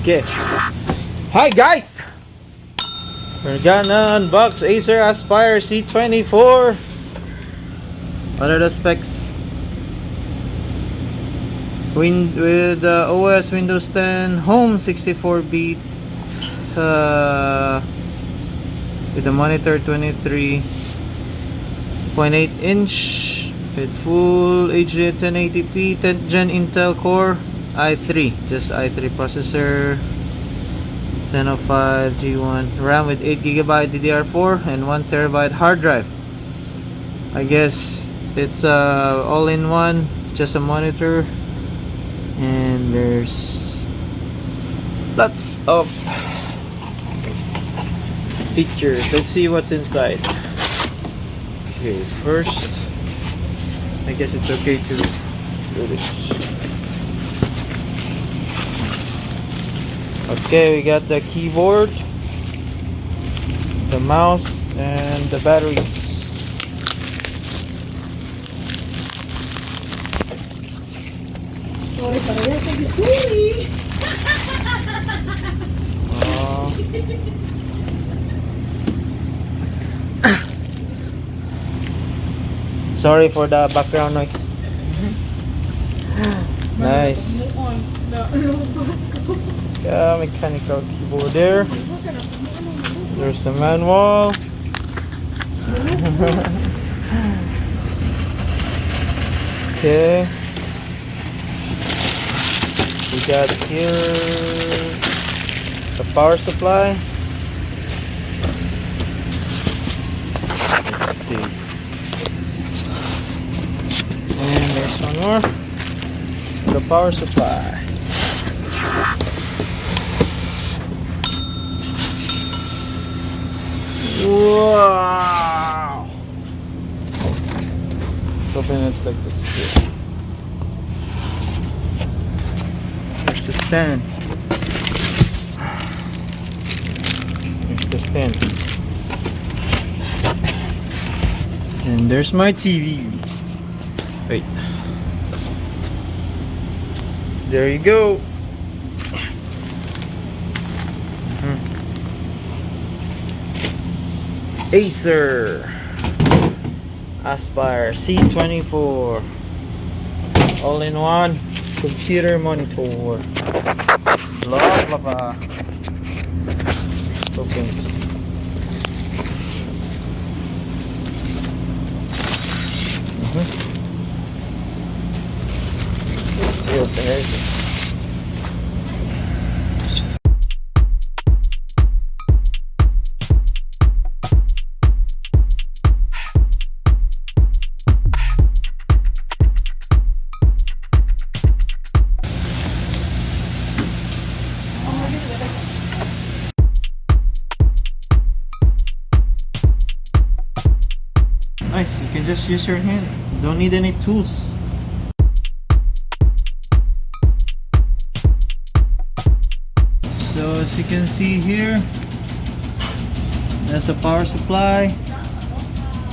Okay. Hi guys! We're gonna unbox Acer Aspire C24. What are the specs? With OS Windows 10 Home 64-bit with a monitor 23.8 inch with full HD 1080p 10th gen Intel Core i3, just i3 processor, 1005 G1 RAM with 8GB DDR4 and 1TB hard drive. I guess it's all-in-one, just a monitor, and there's lots of features. Let's see what's inside. Okay, first, I guess it's okay to do this. Okay, we got the keyboard, the mouse, and the batteries. Sorry, pero yan sa story. Sorry for the background noise. Nice. Mechanical keyboard there. There's the manual. Okay. We got here the power supply. Let's see. And there's one more. The power supply. Wow! Let's open it like this here. There's the stand. There's the stand. And there's my TV. Wait. There you go. Acer Aspire C24 all-in-one computer monitor. Blah blah blah. Let's open this. See what the heck is. Nice, you can just use your hand. You don't need any tools. So as you can see here, there's a power supply,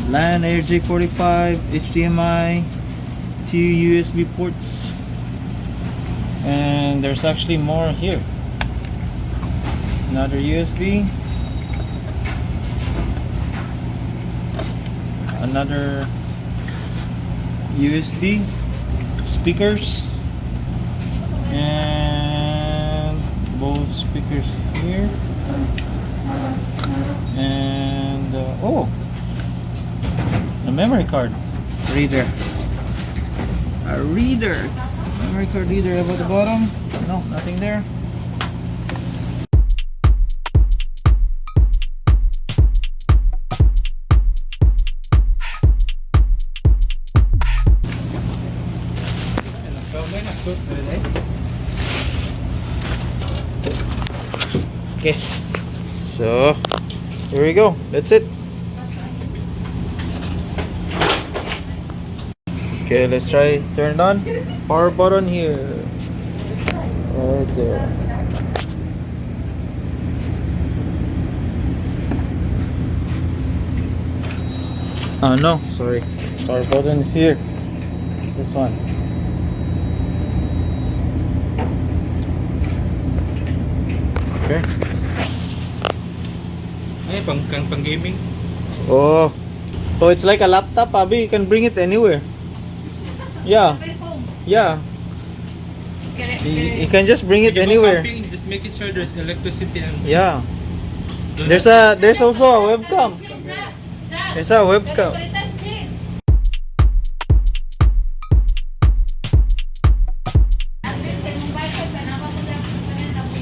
LAN, AirJ45, HDMI, 2 USB ports, and there's actually more here. Another USB. Another USB, speakers, and both speakers here, and oh, a memory card reader, memory card reader about the bottom. No, nothing there. Okay, so here we go. That's it. Okay, let's try turn it on. Power button here, right there. No, sorry. Power button is here. This one. Okay. Ay, pang gaming. Oh. So it's like a laptop, Abi. You can bring it anywhere. Yeah. Yeah. You can just bring it If you go anywhere. camping, just making sure there's electricity and Yeah. do There's also a webcam. There's a webcam.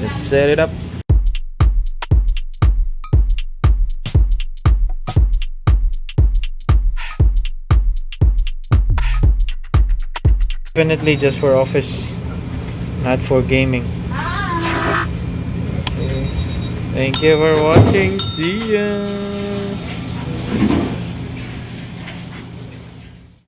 Let's set it up. Definitely just for office, not for gaming. Thank you for watching. See ya.